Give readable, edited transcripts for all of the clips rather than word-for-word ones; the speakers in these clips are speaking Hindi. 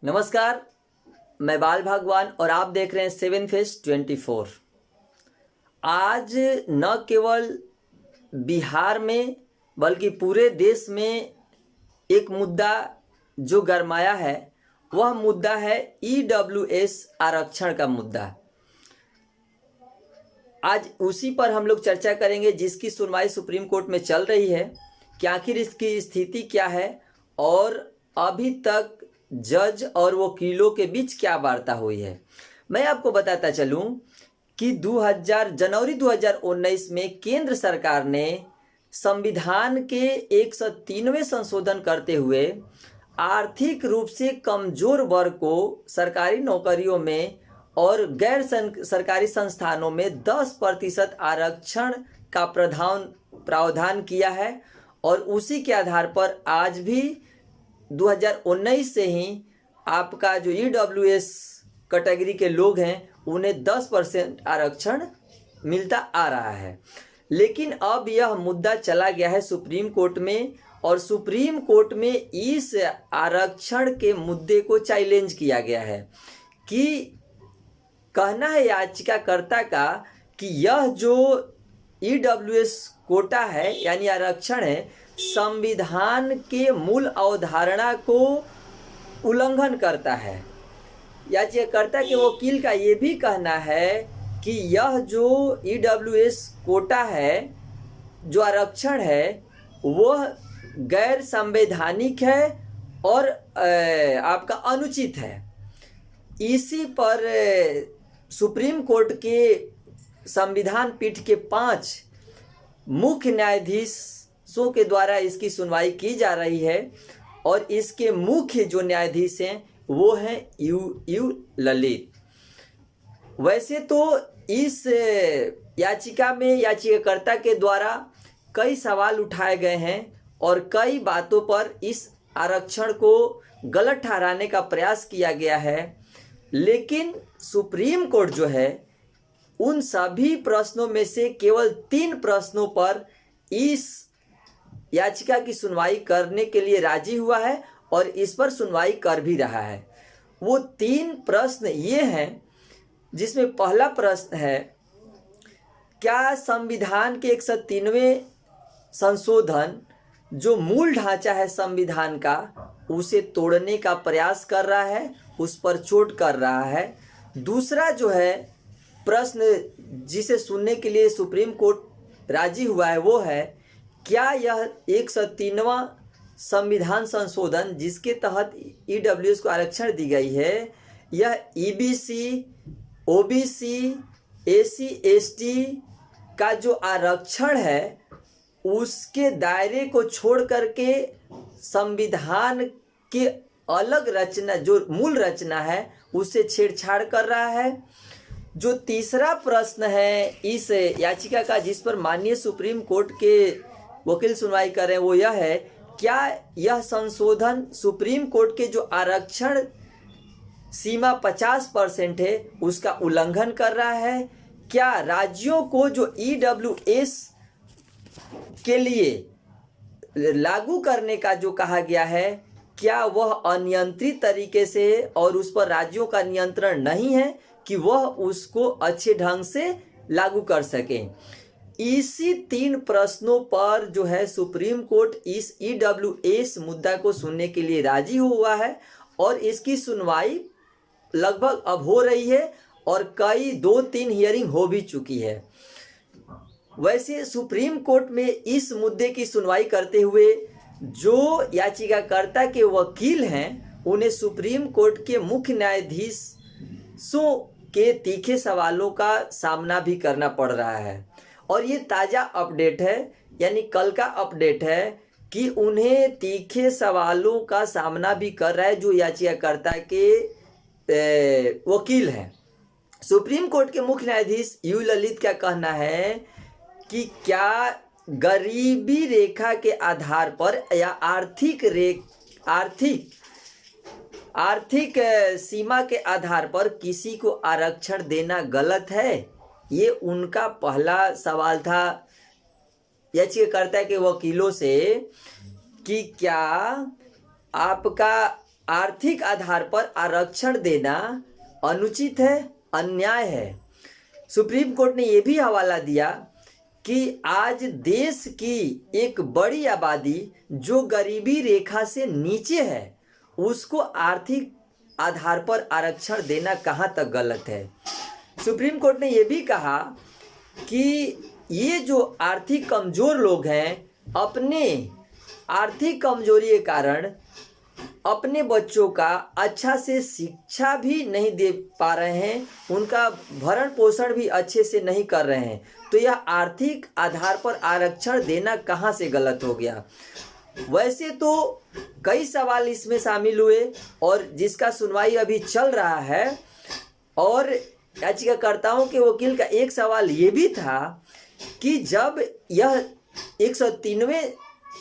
नमस्कार, मैं बाल भगवान और आप देख रहे हैं 7Face24। आज न केवल बिहार में बल्कि पूरे देश में एक मुद्दा जो गरमाया है, वह मुद्दा है EWS आरक्षण का मुद्दा। आज उसी पर हम लोग चर्चा करेंगे, जिसकी सुनवाई सुप्रीम कोर्ट में चल रही है कि आखिर इसकी स्थिति क्या है और अभी तक जज और वकीलों के बीच क्या वार्ता हुई है। मैं आपको बताता चलूं कि जनवरी 2019 में केंद्र सरकार ने संविधान के 103वें संशोधन करते हुए आर्थिक रूप से कमजोर वर्ग को सरकारी नौकरियों में और गैर सरकारी संस्थानों में 10% आरक्षण का प्रावधान किया है और उसी के आधार पर आज भी 2019 से ही आपका जो EWS कैटेगरी के लोग हैं उन्हें 10% आरक्षण मिलता आ रहा है। लेकिन अब यह मुद्दा चला गया है सुप्रीम कोर्ट में और सुप्रीम कोर्ट में इस आरक्षण के मुद्दे को चैलेंज किया गया है कि कहना है याचिकाकर्ता का कि यह जो EWS कोटा है यानी आरक्षण है, संविधान के मूल अवधारणा को उल्लंघन करता है। याचिकाकर्ता के वकील का ये भी कहना है कि यह जो EWS कोटा है, जो आरक्षण है, वह गैर संवैधानिक है और आपका अनुचित है। इसी पर सुप्रीम कोर्ट के संविधान पीठ के 5 मुख्य न्यायाधीशों के द्वारा इसकी सुनवाई की जा रही है और इसके मुख्य जो न्यायाधीश हैं वो हैं यू ललित। वैसे तो इस याचिका में याचिकाकर्ता के द्वारा कई सवाल उठाए गए हैं और कई बातों पर इस आरक्षण को गलत ठहराने का प्रयास किया गया है, लेकिन सुप्रीम कोर्ट जो है उन सभी प्रश्नों में से केवल 3 प्रश्नों पर इस याचिका की सुनवाई करने के लिए राजी हुआ है और इस पर सुनवाई कर भी रहा है। वो 3 प्रश्न ये हैं, जिसमें पहला प्रश्न है, क्या संविधान के 103वें संशोधन जो मूल ढांचा है संविधान का, उसे तोड़ने का प्रयास कर रहा है, उस पर चोट कर रहा है। दूसरा जो है प्रश्न जिसे सुनने के लिए सुप्रीम कोर्ट राजी हुआ है वो है, क्या यह 103वां संविधान संशोधन जिसके तहत EWS को आरक्षण दी गई है, यह EBC, OBC, SC, ST का जो आरक्षण है उसके दायरे को छोड़ करके संविधान के अलग रचना, जो मूल रचना है, उससे छेड़छाड़ कर रहा है। जो तीसरा प्रश्न है इस याचिका का, जिस पर माननीय सुप्रीम कोर्ट के वकील सुनवाई कर रहे हैं, वो यह है, क्या यह संशोधन सुप्रीम कोर्ट के जो आरक्षण सीमा 50% है उसका उल्लंघन कर रहा है? क्या राज्यों को जो EWS के लिए लागू करने का जो कहा गया है, क्या वह अनियंत्रित तरीके से और उस पर राज्यों का नियंत्रण नहीं है कि वह उसको अच्छे ढंग से लागू कर सकें? इसी 3 प्रश्नों पर जो है सुप्रीम कोर्ट इस EWS मुद्दा को सुनने के लिए राजी हुआ है और इसकी सुनवाई लगभग अब हो रही है और कई 2-3 हियरिंग हो भी चुकी है। वैसे सुप्रीम कोर्ट में इस मुद्दे की सुनवाई करते हुए जो याचिकाकर्ता के वकील हैं, उन्हें सुप्रीम कोर्ट के मुख्य न्यायाधीशों के तीखे सवालों का सामना भी करना पड़ रहा है। और ये ताज़ा अपडेट है, यानी कल का अपडेट है कि उन्हें तीखे सवालों का सामना भी कर रहा है जो याचिकाकर्ता के वकील हैं। सुप्रीम कोर्ट के मुख्य न्यायाधीश यू ललित का कहना है कि क्या गरीबी रेखा के आधार पर या आर्थिक सीमा के आधार पर किसी को आरक्षण देना गलत है? ये उनका पहला सवाल था याचिकाकर्ता के वकीलों से कि क्या आपका आर्थिक आधार पर आरक्षण देना अनुचित है, अन्याय है। सुप्रीम कोर्ट ने यह भी हवाला दिया कि आज देश की एक बड़ी आबादी जो गरीबी रेखा से नीचे है उसको आर्थिक आधार पर आरक्षण देना कहाँ तक गलत है। सुप्रीम कोर्ट ने यह भी कहा कि ये जो आर्थिक कमज़ोर लोग हैं अपने आर्थिक कमजोरी के कारण अपने बच्चों का अच्छा से शिक्षा भी नहीं दे पा रहे हैं, उनका भरण पोषण भी अच्छे से नहीं कर रहे हैं, तो यह आर्थिक आधार पर आरक्षण देना कहाँ से गलत हो गया। वैसे तो कई सवाल इसमें शामिल हुए और जिसका सुनवाई अभी चल रहा है, और याचिकाकर्ताओं के वकील का एक सवाल ये भी था कि जब यह 103वें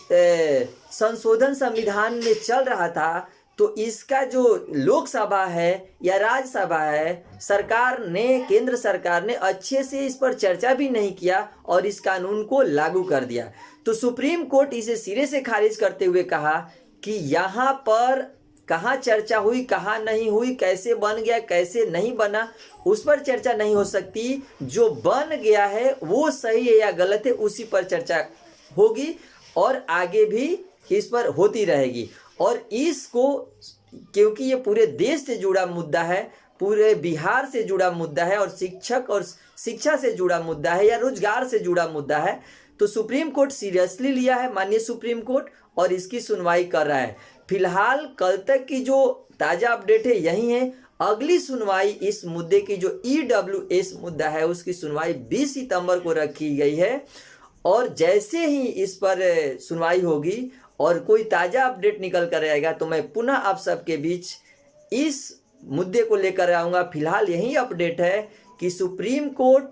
संशोधन संविधान में चल रहा था तो इसका जो लोकसभा है या राज्यसभा है, सरकार ने, केंद्र सरकार ने अच्छे से इस पर चर्चा भी नहीं किया और इस कानून को लागू कर दिया। तो सुप्रीम कोर्ट इसे सिरे से खारिज करते हुए कहा कि यहाँ पर कहाँ चर्चा हुई, कहाँ नहीं हुई, कैसे बन गया, कैसे नहीं बना, उस पर चर्चा नहीं हो सकती। जो बन गया है वो सही है या गलत है उसी पर चर्चा होगी और आगे भी इस पर होती रहेगी। और इसको, क्योंकि ये पूरे देश से जुड़ा मुद्दा है, पूरे बिहार से जुड़ा मुद्दा है और शिक्षक और शिक्षा से जुड़ा मुद्दा है या रोजगार से जुड़ा मुद्दा है, तो सुप्रीम कोर्ट सीरियसली लिया है, माननीय सुप्रीम कोर्ट, और इसकी सुनवाई कर रहा है। फिलहाल कल तक की जो ताज़ा अपडेट है यही है। अगली सुनवाई इस मुद्दे की जो EWS मुद्दा है उसकी सुनवाई 20 सितंबर को रखी गई है, और जैसे ही इस पर सुनवाई होगी और कोई ताज़ा अपडेट निकल कर आएगा तो मैं पुनः आप सबके बीच इस मुद्दे को लेकर आऊँगा। फिलहाल यही अपडेट है कि सुप्रीम कोर्ट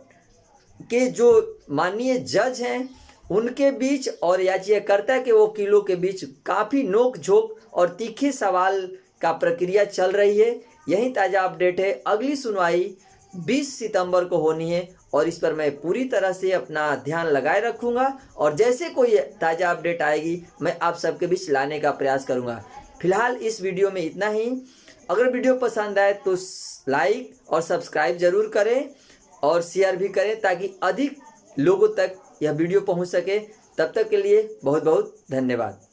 के जो माननीय जज हैं उनके बीच और याचिकाकर्ता के वकीलों के बीच काफ़ी नोक झोंक और तीखे सवाल का प्रक्रिया चल रही है। यही ताज़ा अपडेट है। अगली सुनवाई 20 सितंबर को होनी है और इस पर मैं पूरी तरह से अपना ध्यान लगाए रखूँगा और जैसे कोई ताज़ा अपडेट आएगी मैं आप सबके बीच लाने का प्रयास करूँगा। फिलहाल इस वीडियो में इतना ही। अगर वीडियो पसंद आए तो लाइक और सब्सक्राइब ज़रूर करें और शेयर भी करें ताकि अधिक लोगों तक यह वीडियो पहुँच सके। तब तक के लिए बहुत बहुत धन्यवाद।